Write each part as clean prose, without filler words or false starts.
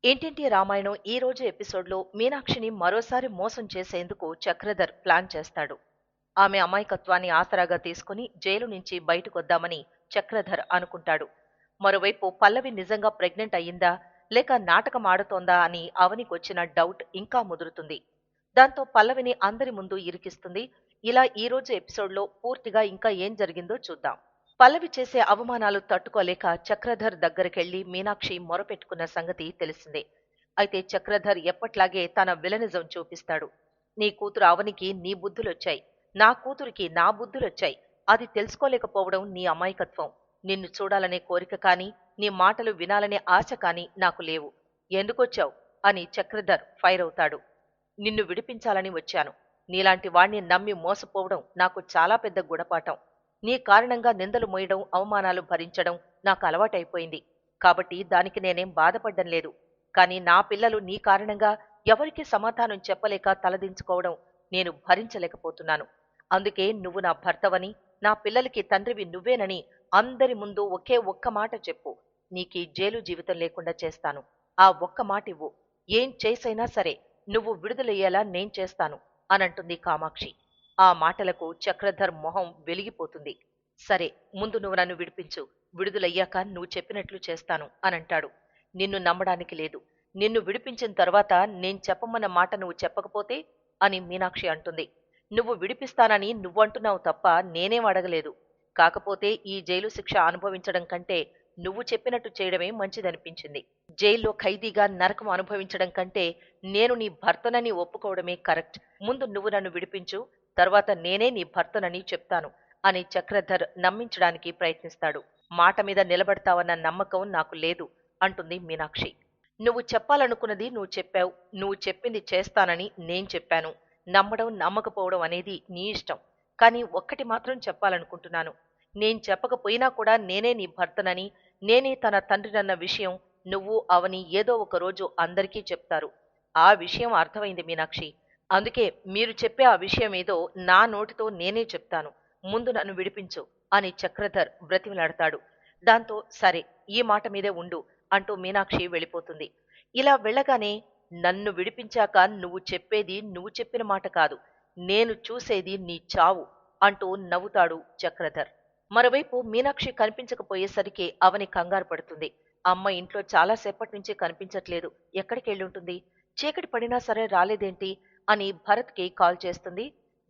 ఏంటేంటి రామాయణం ఈ రోజు ఎపిసోడ్లో మీనాక్షిని మరోసారి మోసం చేసేందుకు చక్రధర్ ప్లాన్ చేస్తాడు. ఆమె అమాయకత్వాన్ని ఆసరాగా తీసుకుని జైలు నుంచి బయటకొద్దామని చక్రధర్ అనుకుంటాడు. మరోవైపు పల్లవి నిజంగా ప్రెగ్నెంట్ అయ్యిందా లేక నాటకం ఆడుతోందా అని అవనికొచ్చిన డౌట్ ఇంకా ముదురుతుంది. దాంతో పల్లవిని అందరి ముందు ఇరికిస్తుంది. ఇలా ఈ రోజు ఎపిసోడ్లో పూర్తిగా ఇంకా ఏం జరిగిందో చూద్దాం. పల్లవి చేసే అవమానాలు తట్టుకోలేక చక్రధర్ దగ్గరికెళ్లి మీనాక్షి మొరపెట్టుకున్న సంగతి తెలిసిందే. అయితే చక్రధర్ ఎప్పట్లాగే తన విలనిజం చూపిస్తాడు. నీ కూతురు అవనికి నీ బుద్ధులొచ్చాయి, నా కూతురికి నా బుద్ధులొచ్చాయి. అది తెలుసుకోలేకపోవడం నీ అమాయకత్వం. నిన్ను చూడాలనే కోరిక కాని నీ మాటలు వినాలనే ఆశ కాని నాకు లేవు. ఎందుకొచ్చావు అని చక్రధర్ ఫైర్ అవుతాడు. నిన్ను విడిపించాలని వచ్చాను. నీలాంటి వాణ్ణి నమ్మి మోసపోవడం నాకు చాలా పెద్ద గుణపాఠం. నీ కారణంగా నిందలు మోయడం, అవమానాలు భరించడం నాకు అలవాటైపోయింది. కాబట్టి దానికి నేనేం బాధపడ్డం లేదు. కాని నా పిల్లలు నీ కారణంగా ఎవరికీ సమాధానం చెప్పలేక తలదించుకోవడం నేను భరించలేకపోతున్నాను. అందుకే నువ్వు నా భర్తవని, నా పిల్లలకి తండ్రివి నువ్వేనని అందరి ముందు ఒకే ఒక్క మాట చెప్పు. నీకీ జైలు జీవితం లేకుండా చేస్తాను. ఆ ఒక్క మాటివ్వు. ఏం చేసైనా సరే నువ్వు విడుదలయ్యేలా నేను చేస్తాను అనంటుంది కామాక్షి. ఆ మాటలకు చక్రధర్ మొహం వెలిగిపోతుంది. సరే, ముందు నువ్వు నన్ను విడిపించు. విడుదలయ్యాక నువ్వు చెప్పినట్లు చేస్తాను అనంటాడు. నిన్ను నమ్మడానికి లేదు. నిన్ను విడిపించిన తర్వాత నేను చెప్పమన్న మాట నువ్వు చెప్పకపోతే అని మీనాక్షి అంటుంది. నువ్వు విడిపిస్తానని నువ్వంటున్నావు తప్ప నేనేం అడగలేదు. కాకపోతే ఈ జైలు శిక్ష అనుభవించడం కంటే నువ్వు చెప్పినట్టు చేయడమే మంచిదనిపించింది. జైల్లో ఖైదీగా నరకం అనుభవించడం కంటే నేను నీ భర్తనని ఒప్పుకోవడమే కరెక్ట్. ముందు నువ్వు నన్ను విడిపించు, తర్వాత నేనే నీ భర్తనని చెప్తాను అని చక్రధర్ నమ్మించడానికి ప్రయత్నిస్తాడు. మాట మీద నిలబడతావన్న నమ్మకం నాకు లేదు అంటుంది మీనాక్షి. నువ్వు చెప్పాలనుకున్నది నువ్వు చెప్పావు. నువ్వు చెప్పింది చేస్తానని నేను చెప్పాను. నమ్మడం నమ్మకపోవడం అనేది నీ ఇష్టం. కానీ ఒక్కటి మాత్రం చెప్పాలనుకుంటున్నాను. నేను చెప్పకపోయినా కూడా నేనే నీ భర్తనని, నేనే తన తండ్రినన్న విషయం నువ్వు అవని ఏదో ఒక రోజు అందరికీ చెప్తారు. ఆ విషయం అర్థమైంది మీనాక్షి. అందుకే మీరు చెప్పే ఆ విషయమేదో నా నోటితో నేనే చెప్తాను. ముందు నన్ను విడిపించు అని చక్రధర్ బ్రతిమిలాడతాడు. దాంతో సరే, ఈ మాట మీదే ఉండు అంటూ మీనాక్షి వెళ్ళిపోతుంది. ఇలా వెళ్ళగానే నన్ను విడిపించాక నువ్వు చెప్పేది నువ్వు చెప్పిన మాట కాదు, నేను చూసేది నీ చావు అంటూ నవ్వుతాడు చక్రధర్. మరోవైపు మీనాక్షి కనిపించకపోయేసరికి అవని కంగారు పడుతుంది. అమ్మ ఇంట్లో చాలాసేపటి నుంచి కనిపించట్లేదు. ఎక్కడికెళ్ళుంటుంది? చీకటి పడినా సరే రాలేదేంటి అని భరత్కి కాల్ చేస్తుంది.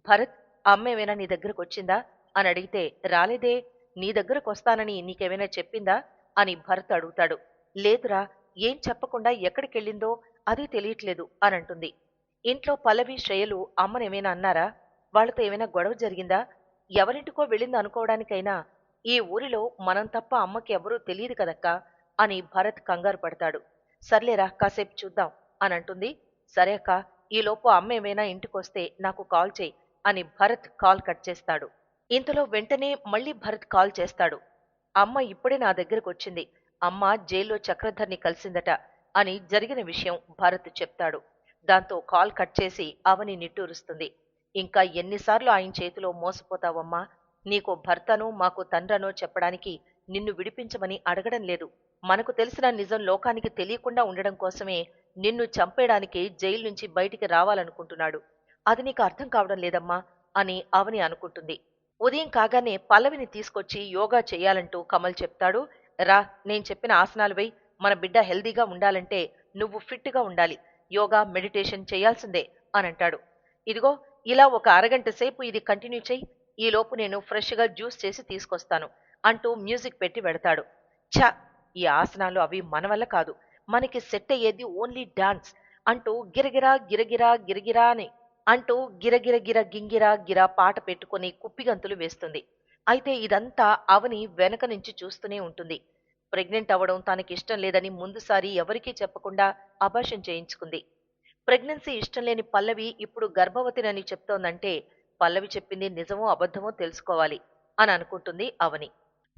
భరత్, అమ్మేమైనా నీ దగ్గరకొచ్చిందా అని అడిగితే, రాలేదే. నీ దగ్గరకొస్తానని నీకేమైనా చెప్పిందా అని భరత్ అడుగుతాడు. లేదురా, ఏం చెప్పకుండా ఎక్కడికెళ్ళిందో అదే తెలియట్లేదు అనంటుంది. ఇంట్లో పల్లవి, శ్రేయలు అమ్మనేమైనా అన్నారా? వాళ్లతో ఏమైనా గొడవ జరిగిందా? ఎవరింటికో వెళ్ళింది అనుకోవడానికైనా ఈ ఊరిలో మనం తప్ప అమ్మకి ఎవరూ తెలియదు కదక్కా అని భరత్ కంగారు పడతాడు. సర్లేరా, కాసేపు చూద్దాం అనంటుంది. సరే అక్క, ఈలోపు అమ్మ ఏమైనా ఇంటికొస్తే నాకు కాల్ చేయి అని భరత్ కాల్ కట్ చేస్తాడు. ఇంతలో వెంటనే మళ్ళీ భరత్ కాల్ చేస్తాడు. అమ్మ ఇప్పుడే నా దగ్గరకొచ్చింది. అమ్మ జైల్లో చక్రధర్ని కలిసిందట అని జరిగిన విషయం భరత్ చెప్తాడు. దాంతో కాల్ కట్ చేసి అవని నిట్టూరుస్తుంది. ఇంకా ఎన్నిసార్లు ఆయన చేతిలో మోసపోతావమ్మా? నీకో భర్తనో మాకు తండ్రనో చెప్పడానికి నిన్ను విడిపించమని అడగడం లేదు. మనకు తెలిసిన నిజం లోకానికి తెలియకుండా ఉండడం కోసమే నిన్ను చంపేయడానికి జైలు నుంచి బయటికి రావాలనుకుంటున్నాడు. అది నీకు అర్థం కావడం లేదమ్మా అని అవని అనుకుంటుంది. ఉదయం కాగానే పల్లవిని తీసుకొచ్చి యోగా చెయ్యాలంటూ కమల్ చెప్తాడు. రా, నేను చెప్పిన ఆసనాలు వేయ్. మన బిడ్డ హెల్దీగా ఉండాలంటే నువ్వు ఫిట్గా ఉండాలి. యోగా, మెడిటేషన్ చేయాల్సిందే అనంటాడు. ఇదిగో, ఇలా ఒక అరగంట సేపు ఇది కంటిన్యూ చెయ్యి. ఈలోపు నేను ఫ్రెష్గా జ్యూస్ చేసి తీసుకొస్తాను అంటూ మ్యూజిక్ పెట్టి వెడతాడు. ఛ, ఈ ఆసనాలు అవి మన వల్ల కాదు. మనకి సెట్ అయ్యేది ఓన్లీ డాన్స్ అంటూ గిరగిరా గిరగిరా గిరగిరా అని అంటూ గిరగిర గిర గింగిరా గిరా పాట పెట్టుకుని కుప్పిగంతులు వేస్తుంది. అయితే ఇదంతా అవని వెనక నుంచి చూస్తూనే ఉంటుంది. ప్రెగ్నెంట్ అవ్వడం తనకిష్టం లేదని ముందుసారి ఎవరికీ చెప్పకుండా అబార్షన్ చేయించుకుంది. ప్రెగ్నెన్సీ ఇష్టం లేని పల్లవి ఇప్పుడు గర్భవతినని చెప్తోందంటే పల్లవి చెప్పింది నిజమో అబద్ధమో తెలుసుకోవాలి అని అనుకుంటుంది అవని.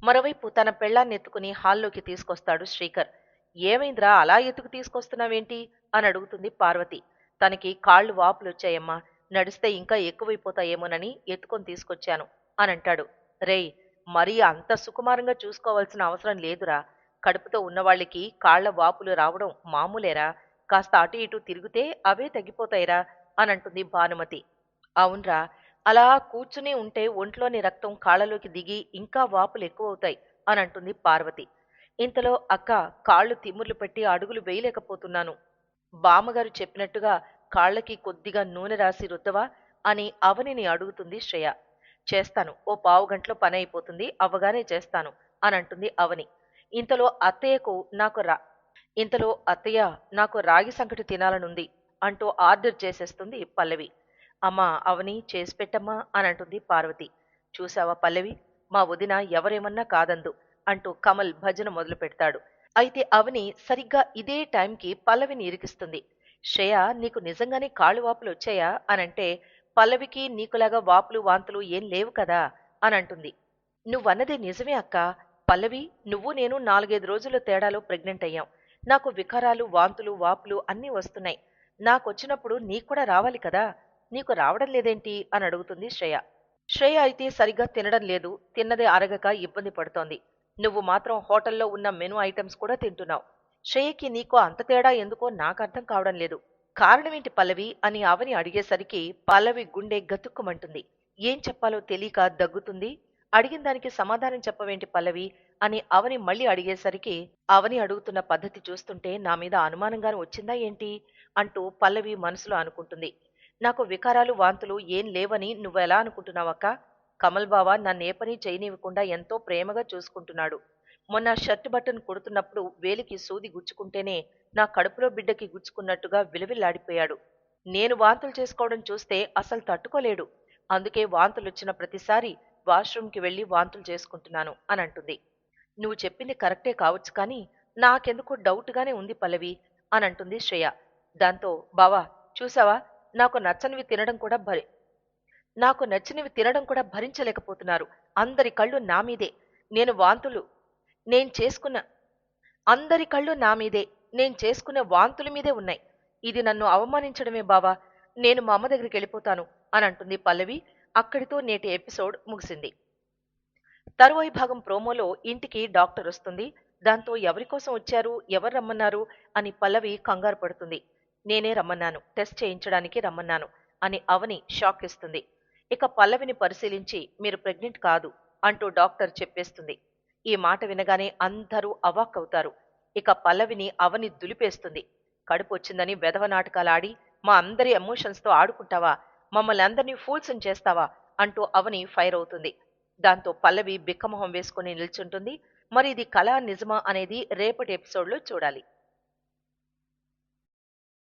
మరోవైపు తన పెళ్లాన్ని ఎత్తుకుని హాల్లోకి తీసుకొస్తాడు శ్రీకర్. ఏమైందిరా, అలా ఎత్తుకు తీసుకొస్తున్నావేంటి అని అడుగుతుంది పార్వతి. తనకి కాళ్లు వాపులొచ్చాయమ్మా, నడిస్తే ఇంకా ఎక్కువైపోతాయేమోనని ఎత్తుకొని తీసుకొచ్చాను అనంటాడు. రేయ్, మరీ అంత సుకుమారంగా చూసుకోవాల్సిన అవసరం లేదురా. కడుపుతో ఉన్నవాళ్ళకి కాళ్ల వాపులు రావడం మామూలేరా, కాస్త అటు ఇటు తిరిగితే అవే తగ్గిపోతాయిరా అనంటుంది భానుమతి. అవునరా, అలా కూర్చుని ఉంటే ఒంట్లోని రక్తం కాళ్లలోకి దిగి ఇంకా వాపులు ఎక్కువవుతాయి అనంటుంది పార్వతి. ఇంతలో అక్క, కాళ్ళు తిమ్ముర్లు పెట్టి అడుగులు వేయలేకపోతున్నాను. బామ్మగారు చెప్పినట్టుగా కాళ్ళకి కొద్దిగా నూనె రాసి రుద్దవా అని అవనిని అడుగుతుంది శ్రేయ. చేస్తాను, ఓ పావుగంటలో పని అయిపోతుంది, అవ్వగానే చేస్తాను అనంటుంది అవని. ఇంతలో అత్తయ్యకు నాకు రా ఇంతలో అత్తయ్య, నాకు రాగి సంకటి తినాలనుంది అంటూ ఆర్డర్ చేసేస్తుంది పల్లవి. అమ్మా అవని, చేసి పెట్టమ్మా అనంటుంది పార్వతి. చూసావా పల్లవి, మా వదిన ఎవరేమన్నా కాదందు అంటూ కమల్ భజన మొదలు పెడతాడు. అయితే అవని సరిగ్గా ఇదే టైంకి పల్లవిని ఇరికిస్తుంది. శ్రేయ, నీకు నిజంగానే కాళ్ళు వాపులు వచ్చాయా అనంటే, పల్లవికి నీకులాగా వాపులు వాంతులు ఏం లేవు కదా అనంటుంది. నువ్వన్నది నిజమే అక్క. పల్లవి, నువ్వు నేను 4-5 రోజుల తేడాలో ప్రెగ్నెంట్ అయ్యాం. నాకు వికారాలు, వాంతులు, వాపులు అన్నీ వస్తున్నాయి. నాకొచ్చినప్పుడు నీక్కూడా రావాలి కదా, నీకు రావడం లేదేంటి అని అడుగుతుంది శ్రేయ. శ్రేయ అయితే సరిగ్గా తినడం లేదు, తిన్నదే అరగక ఇబ్బంది పడుతోంది. నువ్వు మాత్రం హోటల్లో ఉన్న మెనూ ఐటమ్స్ కూడా తింటున్నావు. శ్రేయకి నీకో అంత తేడా ఎందుకో నాకర్థం కావడం లేదు. కారణమేంటి పల్లవి అని అవని అడిగేసరికి పల్లవి గుండె గతుక్కుమంటుంది. ఏం చెప్పాలో తెలియక దగ్గుతుంది. అడిగిన దానికి సమాధానం చెప్పవేంటి పల్లవి అని అవని మళ్ళీ అడిగేసరికి, అవని అడుగుతున్న పద్ధతి చూస్తుంటే నా మీద అనుమానంగానే వచ్చిందా ఏంటి అంటూ పల్లవి మనసులో అనుకుంటుంది. నాకు వికారాలు, వాంతులు ఏం లేవని నువ్వెలా అనుకుంటున్నావక్క? కమల్ బావ నన్నే పని చేయనివ్వకుండా ఎంతో ప్రేమగా చూసుకుంటున్నాడు. మొన్న షర్ట్ బటన్ కుడుతున్నప్పుడు వేలికి సూది గుచ్చుకుంటేనే నా కడుపులో బిడ్డకి గుచ్చుకున్నట్టుగా విలవిల్లాడిపోయాడు. నేను వాంతులు చేసుకోవడం చూస్తే అసలు తట్టుకోలేడు. అందుకే వాంతులొచ్చిన ప్రతిసారి వాష్రూమ్కి వెళ్లి వాంతులు చేసుకుంటున్నాను అనంటుంది. నువ్వు చెప్పింది కరెక్టే కావచ్చు కానీ నాకెందుకో డౌట్గానే ఉంది పల్లవి అనంటుంది శ్రేయ. దాంతో, బావా చూసావా, నాకు నచ్చనివి తినడం కూడా నాకు నచ్చినవి తినడం కూడా భరించలేకపోతున్నారు. అందరి కళ్ళు నా మీదే. నేను వాంతులు నేను చేసుకున్న అందరి కళ్ళు నా మీదే. నేను చేసుకునే వాంతుల మీదే ఉన్నాయి. ఇది నన్ను అవమానించడమే బావా. నేను మా అమ్మ దగ్గరికి వెళ్ళిపోతాను అనంటుంది పల్లవి. అక్కడితో నేటి ఎపిసోడ్ ముగిసింది. తరువాయి భాగం ప్రోమోలో ఇంటికి డాక్టర్ వస్తుంది. దాంతో ఎవరికోసం వచ్చారు, ఎవరు రమ్మన్నారు అని పల్లవి కంగారు పడుతుంది. నేనే రమ్మన్నాను, టెస్ట్ చేయించడానికి రమ్మన్నాను అని అవని షాక్ ఇస్తుంది. ఇక పల్లవిని పరిశీలించి, మీరు ప్రెగ్నెంట్ కాదు అంటూ డాక్టర్ చెప్పేస్తుంది. ఈ మాట వినగానే అందరూ అవాక్కవుతారు. ఇక పల్లవిని అవని దులిపేస్తుంది. కడుపు వచ్చిందని వెధవ నాటకాలాడి మా అందరి ఎమోషన్స్తో ఆడుకుంటావా, మమ్మల్ని అందరినీ ఫూల్స్ని చేస్తావా అంటూ అవని ఫైర్ అవుతుంది. దాంతో పల్లవి బిక్కమొహం వేసుకుని నిల్చుంటుంది. మరి ఇది కళా నిజమా అనేది రేపటి ఎపిసోడ్లో చూడాలి.